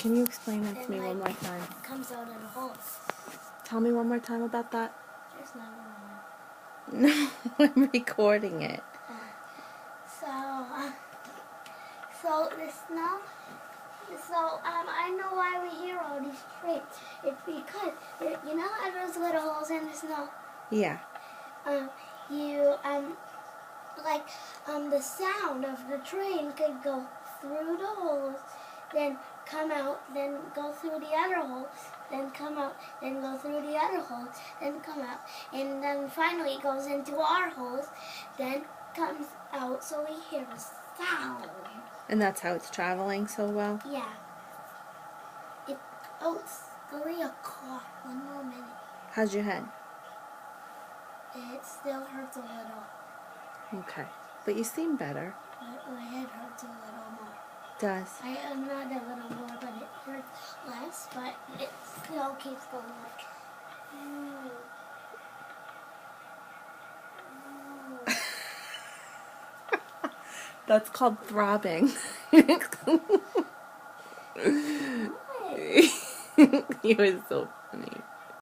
Can you explain that to me one more time? It comes out of the hole. Tell me one more time about that. There's not one. No, I'm recording it. So the snow. So I know why we hear all these trains. It's because you know how those little holes in the snow. Yeah. The sound of the train could go through the holes, then come out, then go through the other holes, then come out, then go through the other holes, then come out, and then finally it goes into our holes, then comes out, so we hear a sound. And that's how it's traveling so well? Yeah. It's going a car. One more minute. How's your head? It still hurts a little. Okay. But you seem better. My head hurts a little more. Does? Not a little more, but it hurts less, but it still keeps going like. That's called throbbing. What? You were so